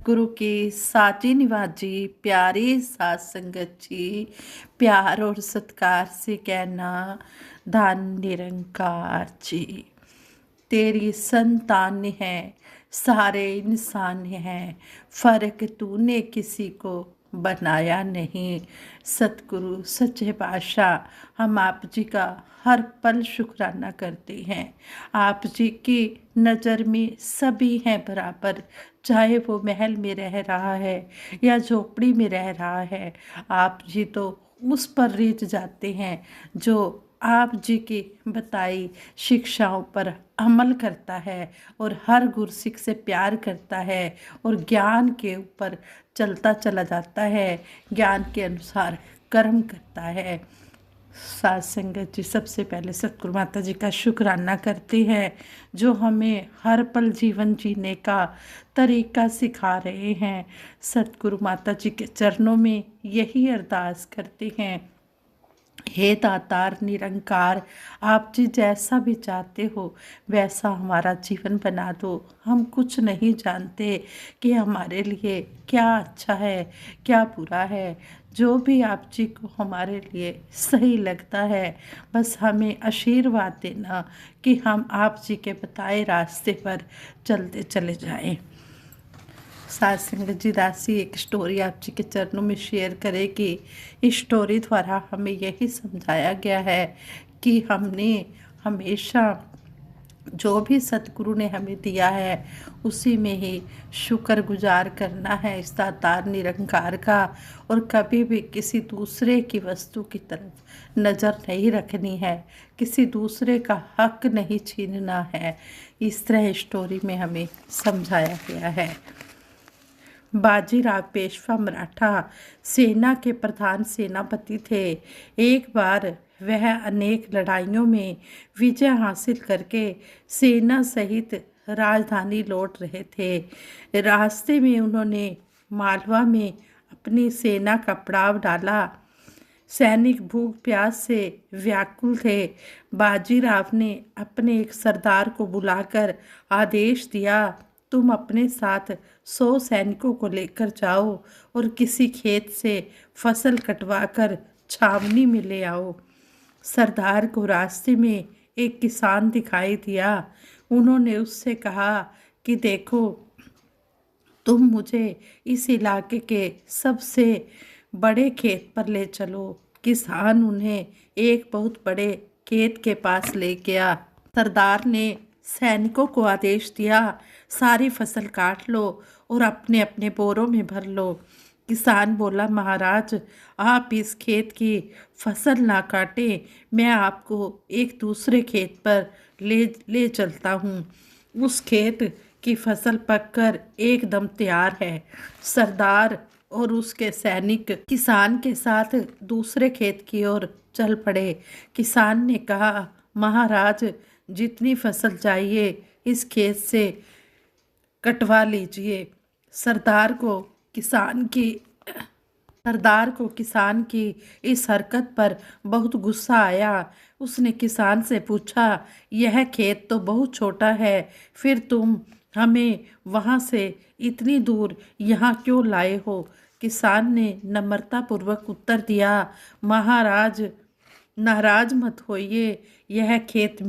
सतगुरु की साची निवाजी प्यारी सात संगत जी, प्यार और सत्कार से कहना धन निरंकार जी। तेरी संतान है, सारे इंसान हैं, फर्क तूने किसी को बनाया नहीं। सतगुरु सच्चे पातशाह, हम आप जी का हर पल शुक्राना करते हैं। आप जी की नज़र में सभी हैं बराबर, चाहे वो महल में रह रहा है या झोपड़ी में रह रहा है। आप जी तो उस पर रीझ जाते हैं जो आप जी की बताई शिक्षाओं पर अमल करता है और हर गुरसिख से प्यार करता है और ज्ञान के ऊपर चलता चला जाता है, ज्ञान के अनुसार कर्म करता है। सात संगत जी, सबसे पहले सतगुरु माता जी का शुक्राना करते हैं जो हमें हर पल जीवन जीने का तरीका सिखा रहे हैं। सतगुरु माता जी के चरणों में यही अरदास करते हैं, हे दातार निरंकार, आप जी जैसा भी चाहते हो वैसा हमारा जीवन बना दो। हम कुछ नहीं जानते कि हमारे लिए क्या अच्छा है क्या बुरा है। जो भी आप जी को हमारे लिए सही लगता है बस हमें आशीर्वाद देना कि हम आप जी के बताए रास्ते पर चलते चले जाएं। सात संगत जी, दासी एक स्टोरी आप जी के चरणों में शेयर करेगी। इस स्टोरी द्वारा हमें यही समझाया गया है कि हमने हमेशा जो भी सतगुरु ने हमें दिया है उसी में ही शुक्रगुजार करना है इस दातार निरंकार का, और कभी भी किसी दूसरे की वस्तु की तरफ नज़र नहीं रखनी है, किसी दूसरे का हक नहीं छीनना है। इस तरह स्टोरी में हमें समझाया गया है। बाजीराव पेशवा मराठा सेना के प्रधान सेनापति थे। एक बार वह अनेक लड़ाइयों में विजय हासिल करके सेना सहित राजधानी लौट रहे थे। रास्ते में उन्होंने मालवा में अपनी सेना का पड़ाव डाला। सैनिक भूख प्यास से व्याकुल थे। बाजीराव ने अपने एक सरदार को बुलाकर आदेश दिया, तुम अपने साथ 100 सैनिकों को लेकर जाओ और किसी खेत से फसल कटवाकर छावनी में ले आओ। सरदार को रास्ते में एक किसान दिखाई दिया। उन्होंने उससे कहा कि देखो, तुम मुझे इस इलाके के सबसे बड़े खेत पर ले चलो। किसान उन्हें एक बहुत बड़े खेत के पास ले गया। सरदार ने सैनिकों को आदेश दिया, सारी फसल काट लो और अपने अपने बोरों में भर लो। किसान बोला, महाराज आप इस खेत की फसल ना काटें, मैं आपको एक दूसरे खेत पर ले चलता हूँ। उस खेत की फसल पककर एकदम तैयार है। सरदार और उसके सैनिक किसान के साथ दूसरे खेत की ओर चल पड़े। किसान ने कहा, महाराज जितनी फसल चाहिए इस खेत से कटवा लीजिए। सरदार को किसान की इस हरकत पर बहुत गुस्सा आया। उसने किसान से पूछा, यह खेत तो बहुत छोटा है, फिर तुम हमें वहाँ से इतनी दूर यहाँ क्यों लाए हो? किसान ने नम्रतापूर्वक उत्तर दिया, महाराज नाराज मत होइए, वह खेत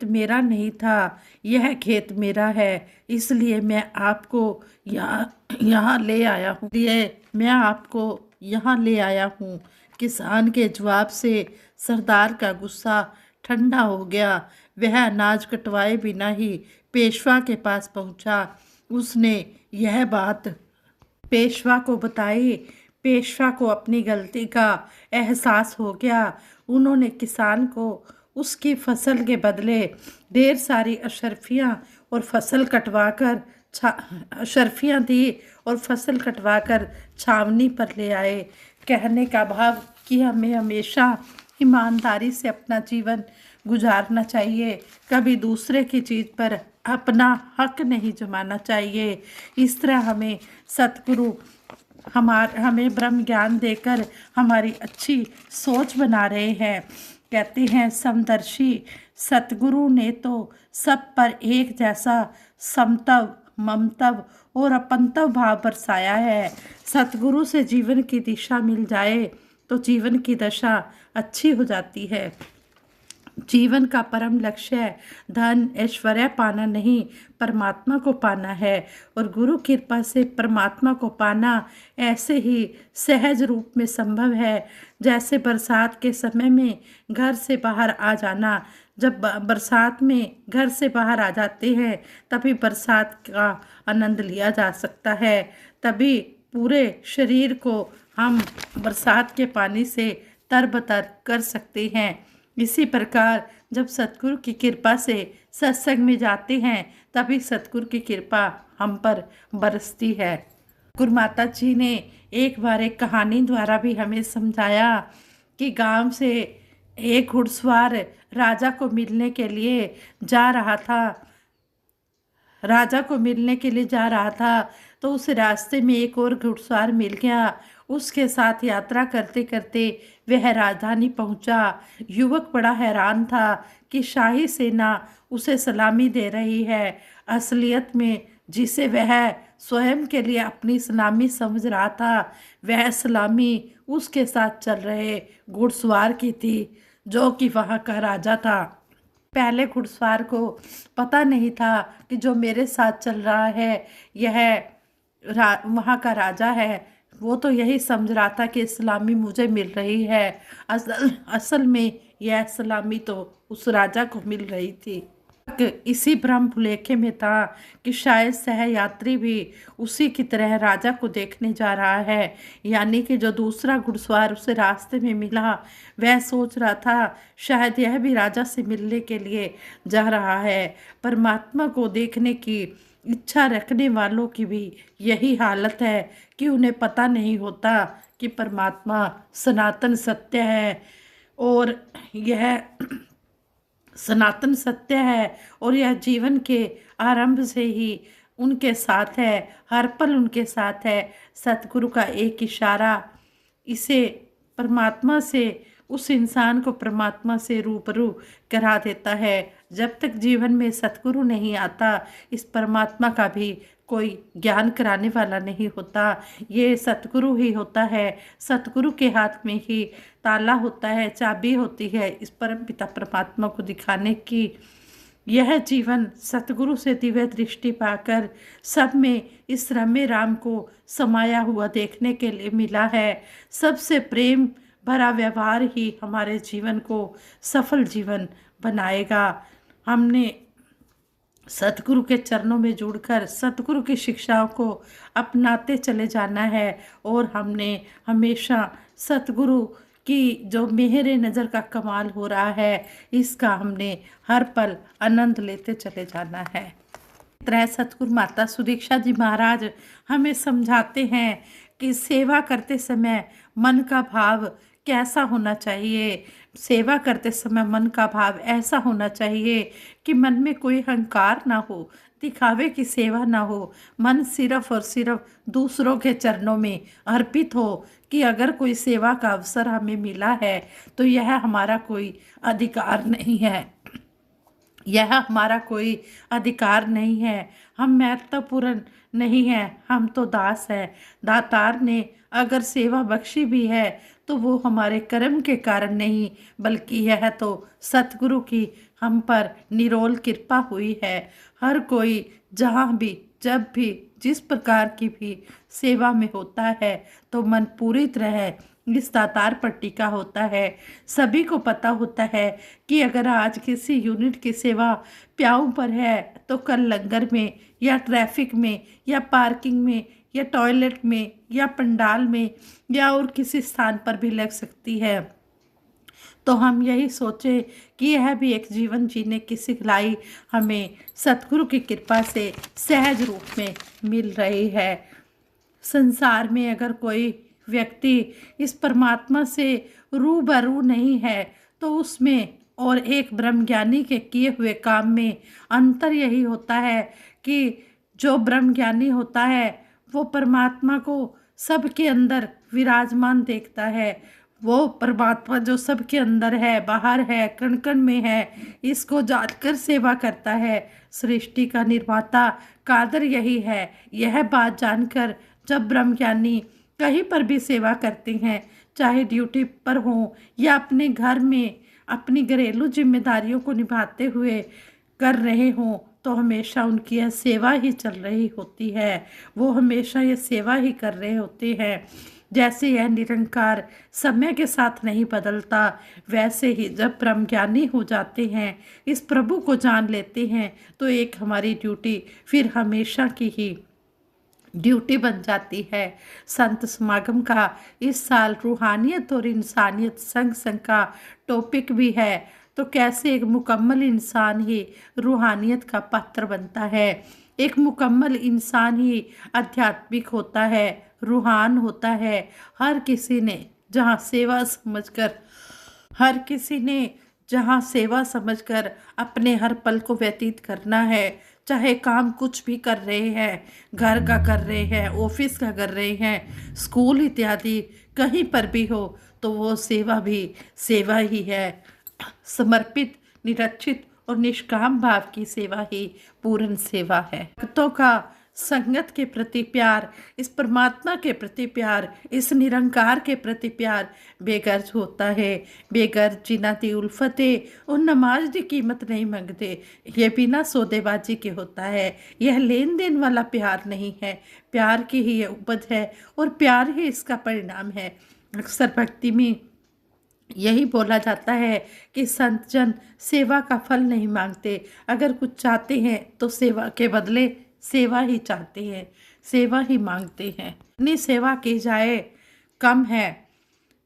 मेरा नहीं था, यह खेत मेरा है, इसलिए मैं आपको यहाँ ले आया हूँ। किसान के जवाब से सरदार का गुस्सा ठंडा हो गया। वह अनाज कटवाए बिना ही पेशवा के पास पहुँचा। उसने यह बात पेशवा को बताई। पेशवा को अपनी गलती का एहसास हो गया। उन्होंने किसान को उसकी फसल के बदले ढेर सारी अशर्फियाँ दी और फसल कटवाकर छावनी पर ले आए। कहने का भाव कि हमें हमेशा ईमानदारी से अपना जीवन गुजारना चाहिए, कभी दूसरे की चीज़ पर अपना हक नहीं जमाना चाहिए। इस तरह हमें सतगुरु हमें ब्रह्म ज्ञान देकर हमारी अच्छी सोच बना रहे हैं। कहते हैं, समदर्शी सतगुरु ने तो सब पर एक जैसा समत्व ममतव और अपनत्व भाव बरसाया है। सतगुरु से जीवन की दिशा मिल जाए तो जीवन की दशा अच्छी हो जाती है। जीवन का परम लक्ष्य धन ऐश्वर्य पाना नहीं, परमात्मा को पाना है। और गुरु कृपा से परमात्मा को पाना ऐसे ही सहज रूप में संभव है जैसे बरसात के समय में घर से बाहर आ जाना। जब बरसात में घर से बाहर आ जाते हैं तभी बरसात का आनंद लिया जा सकता है, तभी पूरे शरीर को हम बरसात के पानी से तरबतर कर सकते हैं। इसी प्रकार जब सतगुरु की कृपा से सत्संग में जाते हैं तभी सतगुरु की कृपा हम पर बरसती है। गुरु माता जी ने एक बार एक कहानी द्वारा भी हमें समझाया कि गांव से एक घुड़सवार राजा को मिलने के लिए जा रहा था। तो उस रास्ते में एक और घुड़सवार मिल गया। उसके साथ यात्रा करते करते वह राजधानी पहुंचा। युवक बड़ा हैरान था कि शाही सेना उसे सलामी दे रही है। असलियत में जिसे वह स्वयं के लिए अपनी सलामी समझ रहा था, वह सलामी उसके साथ चल रहे घुड़सवार की थी, जो कि वहाँ का राजा था। पहले घुड़सवार को पता नहीं था कि जो मेरे साथ चल रहा है यह वहाँ का राजा है। वो तो यही समझ रहा था कि सलामी मुझे मिल रही है, असल में यह सलामी तो उस राजा को मिल रही थी। इसी भ्रम भुलेखे में था कि शायद सहयात्री भी उसी की तरह राजा को देखने जा रहा है। यानी कि जो दूसरा घुड़सवार उसे रास्ते में मिला वह सोच रहा था शायद यह भी राजा से मिलने के लिए जा रहा है। परमात्मा को देखने की इच्छा रखने वालों की भी यही हालत है कि उन्हें पता नहीं होता कि परमात्मा सनातन सत्य है और यह सनातन सत्य है और यह जीवन के आरंभ से ही उनके साथ है, हर पल उनके साथ है। सतगुरु का एक इशारा इसे परमात्मा से, उस इंसान को परमात्मा से रूबरू करा देता है। जब तक जीवन में सतगुरु नहीं आता, इस परमात्मा का भी कोई ज्ञान कराने वाला नहीं होता। ये सतगुरु ही होता है। सतगुरु के हाथ में ही ताला होता है, चाबी होती है इस परम पिता परमात्मा को दिखाने की। यह जीवन सतगुरु से दिव्य दृष्टि पाकर सब में इस रम्य राम को समाया हुआ देखने के लिए मिला है। सबसे प्रेम भरा व्यवहार ही हमारे जीवन को सफल जीवन बनाएगा। हमने सतगुरु के चरणों में जुड़कर सतगुरु की शिक्षाओं को अपनाते चले जाना है और हमने हमेशा सतगुरु की जो मेहरे नज़र का कमाल हो रहा है इसका हमने हर पल आनंद लेते चले जाना है। तरह सतगुरु माता सुदीक्षा जी महाराज हमें समझाते हैं कि सेवा करते समय मन का भाव कैसा होना चाहिए। सेवा करते समय मन का भाव ऐसा होना चाहिए कि मन में कोई अहंकार ना हो, दिखावे की सेवा ना हो। मन सिर्फ और सिर्फ दूसरों के चरणों में अर्पित हो कि अगर कोई सेवा का अवसर हमें मिला है तो यह हमारा कोई अधिकार नहीं है, यह हमारा कोई अधिकार नहीं है, हम महत्वपूर्ण नहीं है, हम तो दास हैं। दातार ने अगर सेवा बख्शी भी है तो वो हमारे कर्म के कारण नहीं, बल्कि यह तो सतगुरु की हम पर निरोल कृपा हुई है। हर कोई जहाँ भी, जब भी, जिस प्रकार की भी सेवा में होता है तो मन पूरी तरह इस दातार पर टिका होता है। सभी को पता होता है कि अगर आज किसी यूनिट की सेवा प्याऊ पर है तो कल लंगर में या ट्रैफिक में या पार्किंग में या टॉयलेट में या पंडाल में या और किसी स्थान पर भी लग सकती है। तो हम यही सोचें कि यह भी एक जीवन जीने की सिखलाई हमें सतगुरु की कृपा से सहज रूप में मिल रही है। संसार में अगर कोई व्यक्ति इस परमात्मा से रूबरू नहीं है तो उसमें और एक ब्रह्मज्ञानी के किए हुए काम में अंतर यही होता है कि जो ब्रह्मज्ञानी होता है वो परमात्मा को सबके अंदर विराजमान देखता है। वो परमात्मा जो सबके अंदर है, बाहर है, कण कण में है, इसको जानकर सेवा करता है। सृष्टि का निर्माता कादर यही है। यह बात जानकर जब ब्रह्मज्ञानी कहीं पर भी सेवा करते हैं, चाहे ड्यूटी पर हो या अपने घर में अपनी घरेलू जिम्मेदारियों को निभाते हुए कर रहे हों, तो हमेशा उनकी यह सेवा ही चल रही होती है। वो हमेशा ये सेवा ही कर रहे होते हैं। जैसे यह निरंकार समय के साथ नहीं बदलता, वैसे ही जब ब्रह्मज्ञानी हो जाते हैं, इस प्रभु को जान लेते हैं, तो एक हमारी ड्यूटी फिर हमेशा की ही ड्यूटी बन जाती है। संत समागम का इस साल रूहानियत और इंसानियत संग संग का टॉपिक भी है। तो कैसे एक मुकम्मल इंसान ही रूहानियत का पात्र बनता है। एक मुकम्मल इंसान ही आध्यात्मिक होता है, रूहान होता है। हर किसी ने जहाँ सेवा समझकर हर किसी ने जहाँ सेवा समझकर अपने हर पल को व्यतीत करना है, चाहे काम कुछ भी कर रहे हैं, घर का कर रहे हैं, ऑफिस का कर रहे हैं, स्कूल इत्यादि कहीं पर भी हो, तो वो सेवा भी सेवा ही है। समर्पित, निरक्षित और निष्काम भाव की सेवा ही पूर्ण सेवा है। भक्तों का संगत के प्रति प्यार, इस परमात्मा के प्रति प्यार, इस निरंकार के प्रति प्यार बेगर्ज होता है। बेगर्ज जिन्ना दी उल्फते और नमाज की कीमत नहीं मांगते, ये बिना सौदेबाजी के होता है। यह लेन देन वाला प्यार नहीं है, प्यार की ही ये उपज है और प्यार ही इसका परिणाम है। अक्सर भक्ति में यही बोला जाता है कि संत जन सेवा का फल नहीं मांगते, अगर कुछ चाहते हैं तो सेवा के बदले सेवा ही चाहते हैं, सेवा ही मांगते हैं। इतनी सेवा की जाए कम है।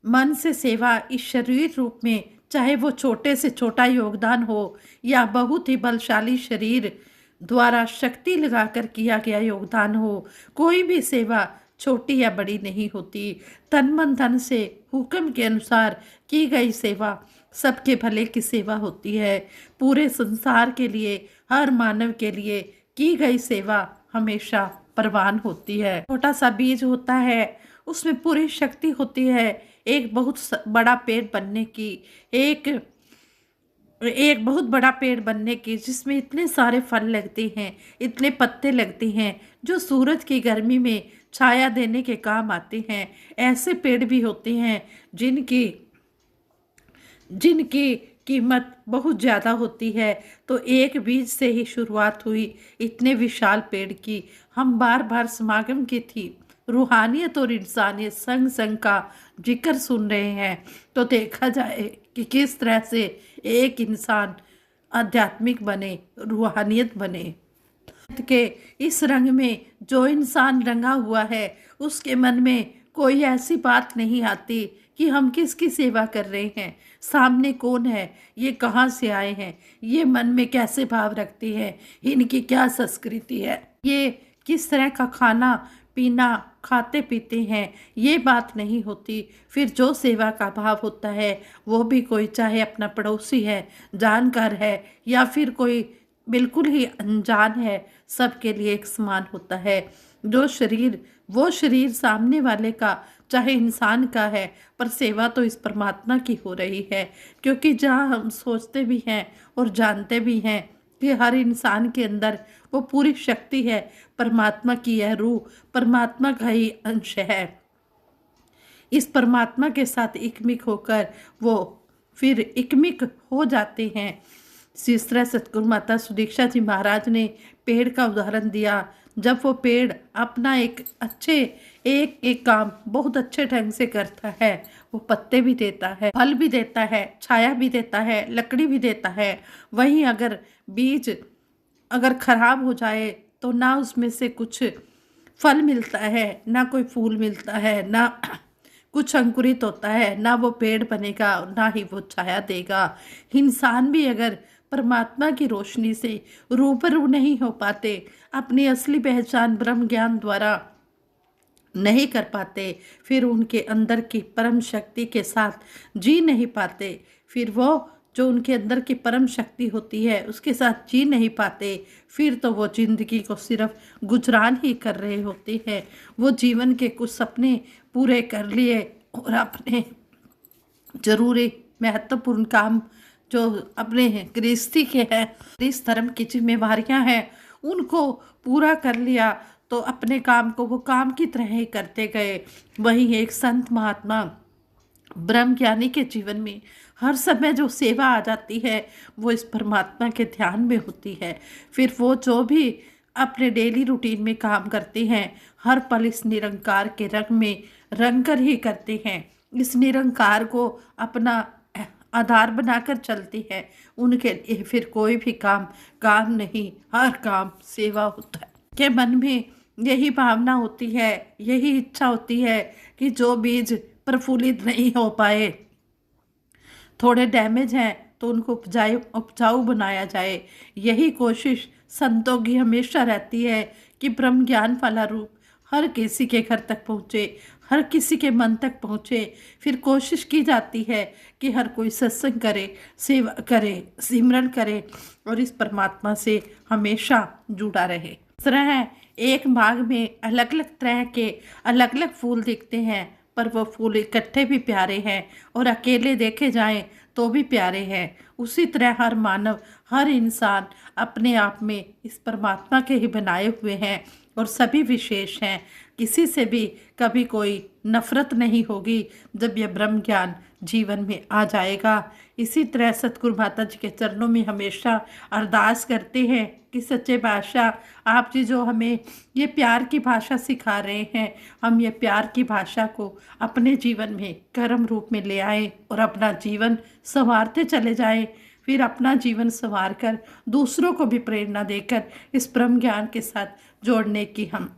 मन से सेवा इस शरीर रूप में, चाहे वो छोटे से छोटा योगदान हो या बहुत ही बलशाली शरीर द्वारा शक्ति लगाकर किया गया योगदान हो, कोई भी सेवा छोटी या बड़ी नहीं होती। तन मन धन से हुक्म के अनुसार की गई सेवा सबके भले की सेवा होती है। पूरे संसार के लिए, हर मानव के लिए की गई सेवा हमेशा परवान होती है। छोटा सा बीज होता है, उसमें पूरी शक्ति होती है एक बहुत बड़ा पेड़ बनने की, एक बहुत बड़ा पेड़ बनने की, जिसमें इतने सारे फल लगते हैं, इतने पत्ते लगते हैं, जो सूरज की गर्मी में छाया देने के काम आते हैं। ऐसे पेड़ भी होते हैं जिनकी जिनकी कीमत बहुत ज़्यादा होती है। तो एक बीज से ही शुरुआत हुई इतने विशाल पेड़ की। हम बार बार समागम की थी रूहानियत और इंसानियत संग संग का जिक्र सुन रहे हैं, तो देखा जाए कि किस तरह से एक इंसान आध्यात्मिक बने, रूहानियत बने। के इस रंग में जो इंसान रंगा हुआ है, उसके मन में कोई ऐसी बात नहीं आती कि हम किसकी सेवा कर रहे हैं, सामने कौन है, ये कहाँ से आए हैं, ये मन में कैसे भाव रखते हैं, इनकी क्या संस्कृति है, ये किस तरह का खाना पीना खाते पीते हैं, ये बात नहीं होती। फिर जो सेवा का भाव होता है, वो भी कोई चाहे अपना पड़ोसी है, जानकार है या फिर कोई बिल्कुल ही अनजान है, सबके लिए एक समान होता है। वो शरीर सामने वाले का चाहे इंसान का है, पर सेवा तो इस परमात्मा की हो रही है। क्योंकि जहाँ हम सोचते भी हैं और जानते भी हैं कि हर इंसान के अंदर वो पूरी शक्ति है, परमात्मा की यह रूह परमात्मा का ही अंश है। इस परमात्मा के साथ इकमिक होकर वो फिर इकमिक हो जाते हैं। जिस तरह सतगुरु माता सुदीक्षा जी महाराज ने पेड़ का उदाहरण दिया, जब वो पेड़ अपना एक काम बहुत अच्छे ढंग से करता है, वो पत्ते भी देता है, फल भी देता है, छाया भी देता है, लकड़ी भी देता है। वहीं अगर बीज अगर खराब हो जाए तो ना उसमें से कुछ फल मिलता है, ना कोई फूल मिलता है, ना कुछ अंकुरित होता है, ना वो पेड़ बनेगा, ना ही वो छाया देगा। इंसान भी अगर परमात्मा की रोशनी से रूबरू नहीं हो पाते, अपनी असली पहचान ब्रह्म ज्ञान द्वारा नहीं कर पाते, फिर उनके अंदर की परम शक्ति के साथ जी नहीं पाते, फिर वो जो उनके अंदर की परम शक्ति होती है उसके साथ जी नहीं पाते, फिर तो वो जिंदगी को सिर्फ गुजरान ही कर रहे होते हैं। वो जीवन के कुछ सपने पूरे कर लिए और अपने जरूरी महत्वपूर्ण काम जो अपने गृहस्थी के हैं, इस धर्म की जिम्मेवारियां हैं, उनको पूरा कर लिया तो अपने काम को वो काम की तरह ही करते गए। वहीं एक संत महात्मा ब्रह्म ज्ञानी के जीवन में हर समय जो सेवा आ जाती है वो इस परमात्मा के ध्यान में होती है। फिर वो जो भी अपने डेली रूटीन में काम करते हैं हर पल इस निरंकार के रंग में रंग कर ही करते हैं। इस निरंकार को अपना आधार बनाकर चलती है। उनके लिए फिर कोई भी काम काम नहीं, हर काम सेवा होता है। के मन में यही भावना होती है, यही इच्छा होती है कि जो बीज प्रफुल्लित नहीं हो पाए, थोड़े डैमेज हैं, तो उनको उपजाऊ बनाया जाए। यही कोशिश संतों की हमेशा रहती है कि ब्रह्म ज्ञान वाला रूप हर किसी के घर तक पहुँचे, हर किसी के मन तक पहुँचे। फिर कोशिश की जाती है कि हर कोई सत्संग करे, सेवा करे, सिमरन करे और इस परमात्मा से हमेशा जुड़ा रहे। इस तरह एक बाग में अलग अलग तरह के अलग अलग फूल दिखते हैं, पर वो फूल इकट्ठे भी प्यारे हैं और अकेले देखे जाएं तो भी प्यारे हैं। उसी तरह हर मानव, हर इंसान अपने आप में इस परमात्मा के ही बनाए हुए हैं और सभी विशेष हैं। किसी से भी कभी कोई नफरत नहीं होगी जब यह ब्रह्म ज्ञान जीवन में आ जाएगा। इसी तरह सतगुरु माता जी के चरणों में हमेशा अरदास करते हैं कि सच्चे बादशाह आप जी जो हमें ये प्यार की भाषा सिखा रहे हैं, हम ये प्यार की भाषा को अपने जीवन में कर्म रूप में ले आए और अपना जीवन संवारते चले जाएं। फिर अपना जीवन संवार कर दूसरों को भी प्रेरणा देकर इस ब्रह्म ज्ञान के साथ जोड़ने की हम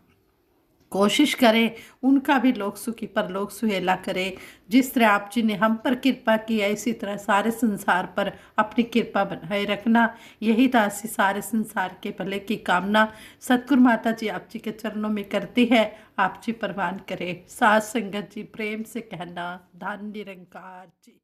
कोशिश करें। उनका भी लोक सुखी परलोक सुहेला करें। जिस तरह आप जी ने हम पर कृपा की है, इसी तरह सारे संसार पर अपनी कृपा बनाए रखना। यही दासी सारे संसार के भले की कामना सतगुरु माता जी आप जी के चरणों में करती है। आप जी परवान करें। साथ संगत जी प्रेम से कहना, धन निरंकार जी।